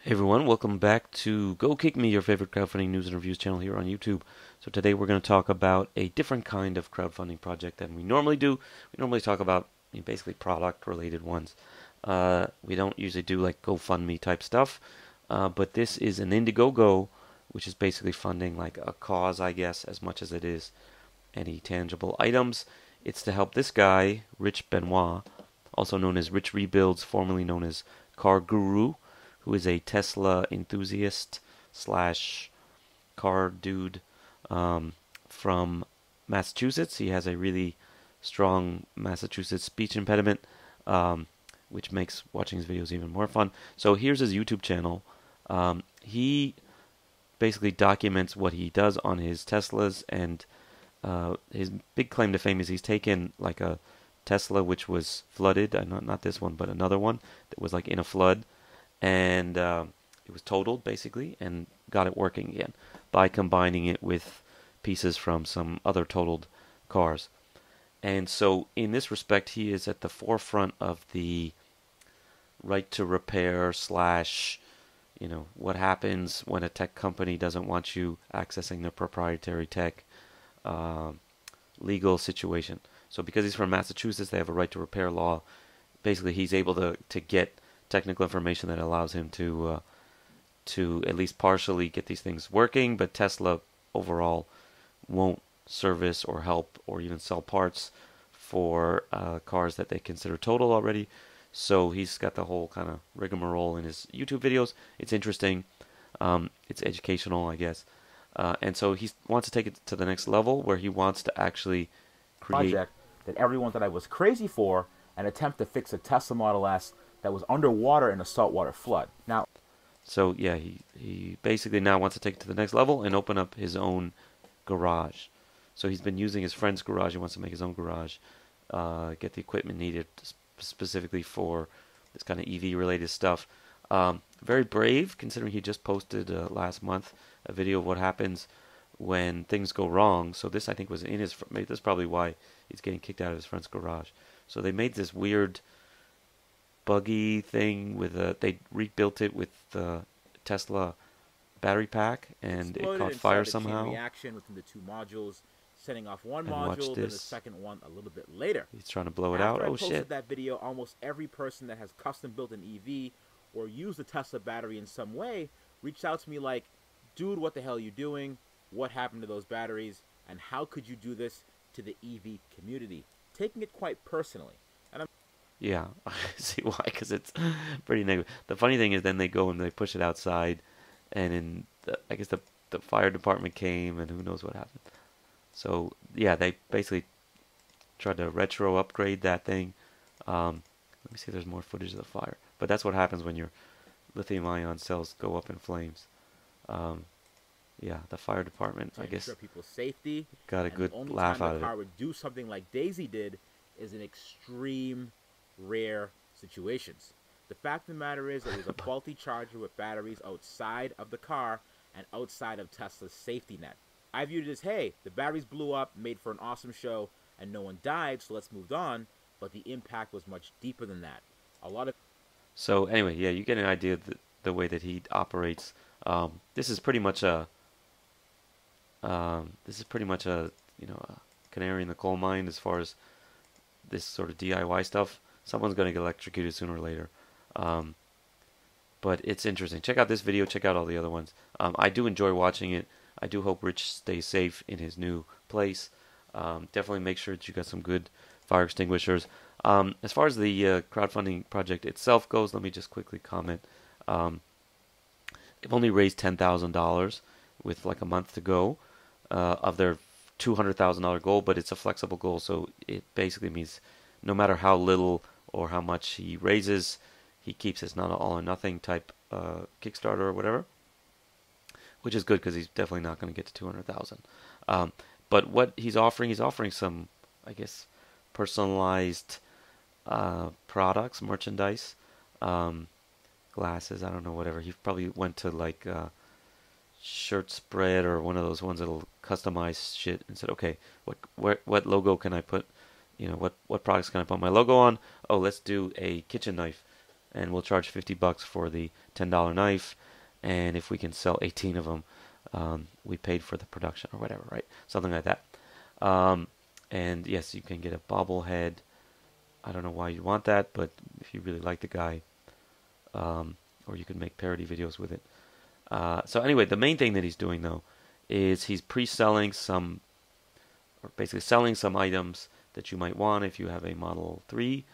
Hey everyone, welcome back to Go Kick Me, your favorite crowdfunding news and reviews channel here on YouTube. So today we're going to talk about a different kind of crowdfunding project than we normally do. We normally talk about basically product-related ones. We don't usually do like GoFundMe type stuff, but this is an Indiegogo, which is basically funding like a cause, I guess, as much as it is any tangible items. It's to help this guy, Rich Benoit, also known as Rich Rebuilds, formerly known as Car Guru, who is a Tesla enthusiast slash car dude from Massachusetts. He has a really strong Massachusetts speech impediment, which makes watching his videos even more fun. So here's his YouTube channel. He basically documents what he does on his Teslas, and his big claim to fame is he's taken like a Tesla which was flooded, not this one, but another one that was like in a flood, and it was totaled basically, and got it working again by combining it with pieces from some other totaled cars. And so in this respect, he is at the forefront of the right to repair slash, what happens when a tech company doesn't want you accessing their proprietary tech legal situation. So because he's from Massachusetts, they have a right to repair law. Basically, he's able to get technical information that allows him to at least partially get these things working, but Tesla overall won't service or help or even sell parts for cars that they consider total already. So he's got the whole kind of rigmarole in his YouTube videos. It's interesting. It's educational, I guess. And so he wants to take it to the next level, where he wants to actually create project that everyone thought I was crazy for, an attempt to fix a Tesla Model S that was underwater in a saltwater flood. Now, so yeah, he basically now wants to take it to the next level and open up his own garage. So he's been using his friend's garage. He wants to make his own garage, get the equipment needed specifically for this kind of EV related stuff. Very brave, considering he just posted last month a video of what happens when things go wrong. So this, I think, was in his. This is probably why he's getting kicked out of his friend's garage. So they made this weird buggy thing with they rebuilt it with the Tesla battery pack, and it caught fire somehow. Reaction within the two modules, setting off one And module, then the second one a little bit later. He's trying to blow it out. After I Oh posted shit! that video, almost every person that has custom built an EV or used a Tesla battery in some way reached out to me like, "Dude, what the hell are you doing? What happened to those batteries? And how could you do this to the EV community?" Taking it quite personally. Yeah, I see why, because it's pretty negative. The funny thing is, then they go and they push it outside, and I guess the fire department came, and who knows what happened. So yeah, they basically tried to retro upgrade that thing. Let me see if there's more footage of the fire. But that's what happens when your lithium-ion cells go up in flames. Yeah, the fire department, I guess, people's safety, got a good laugh out of it. The car would do something like Daisy did is an extreme, rare situations. The fact of the matter is, it was a faulty charger with batteries outside of the car and outside of Tesla's safety net. I viewed it as, hey, the batteries blew up, made for an awesome show, and no one died, so let's move on. But the impact was much deeper than that. So anyway, yeah, you get an idea of the way that he operates. This is pretty much a a canary in the coal mine as far as this sort of DIY stuff. Someone's going to get electrocuted sooner or later. But it's interesting. Check out this video. Check out all the other ones. I do enjoy watching it. I do hope Rich stays safe in his new place. Definitely make sure that you got some good fire extinguishers. As far as the crowdfunding project itself goes, let me just quickly comment. They've only raised $10,000 with like a month to go of their $200,000 goal, but it's a flexible goal, so it basically means no matter how little or how much he raises, he keeps his not all or nothing type Kickstarter or whatever, which is good because he's definitely not going to get to 200,000. But what he's offering some, I guess, personalized products, merchandise, glasses, I don't know, whatever. He probably went to like Shirt Spread or one of those ones that'll customize shit and said, okay, what logo can I put, what products can I put my logo on? Oh, let's do a kitchen knife. and we'll charge $50 for the $10 knife. And if we can sell 18 of them, we paid for the production or whatever, right? Something like that. And yes, you can get a bobblehead. I don't know why you want that, but if you really like the guy, or you can make parody videos with it. So anyway, the main thing that he's doing though is he's pre-selling some, or basically selling some items that you might want if you have a Model 3.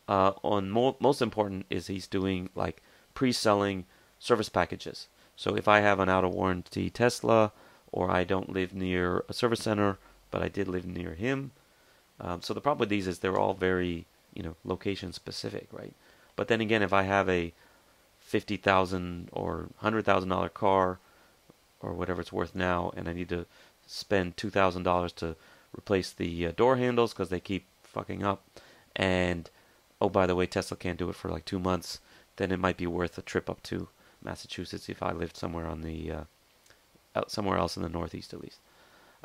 Most important is he's doing like pre-selling service packages. So if I have an out of warranty Tesla, or I don't live near a service center, but I did live near him. So the problem with these is they're all very, location specific, right? But then again, if I have a $50,000 or $100,000 car, or whatever it's worth now, and I need to spend $2,000 to replace the door handles because they keep fucking up, and oh, by the way, Tesla can't do it for like 2 months, then it might be worth a trip up to Massachusetts if I lived somewhere on the somewhere else in the Northeast at least.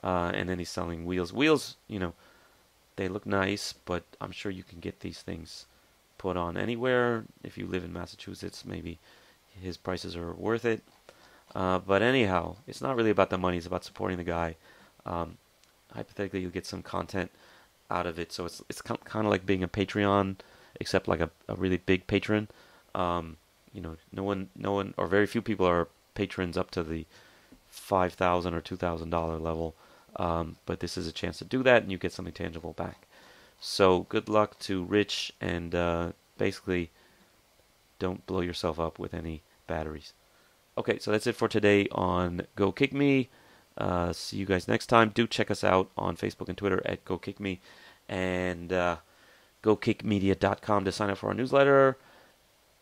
And then he's selling wheels. Wheels, they look nice, but I'm sure you can get these things put on anywhere. If you live in Massachusetts, maybe his prices are worth it. But anyhow, it's not really about the money. It's about supporting the guy. Hypothetically, you'll get some content out of it. So it's kind of like being a Patreon, except like a really big patron. No one, or very few people are patrons up to the $5,000 or $2,000 level. But this is a chance to do that, and you get something tangible back. So good luck to Rich, and basically don't blow yourself up with any batteries. Okay, so that's it for today on Go Kick Me. See you guys next time. Do check us out on Facebook and Twitter at Go Kick Me, and gokickmedia.com to sign up for our newsletter.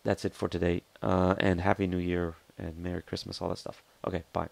That's it for today, and Happy New Year and Merry Christmas, all that stuff. Okay, bye.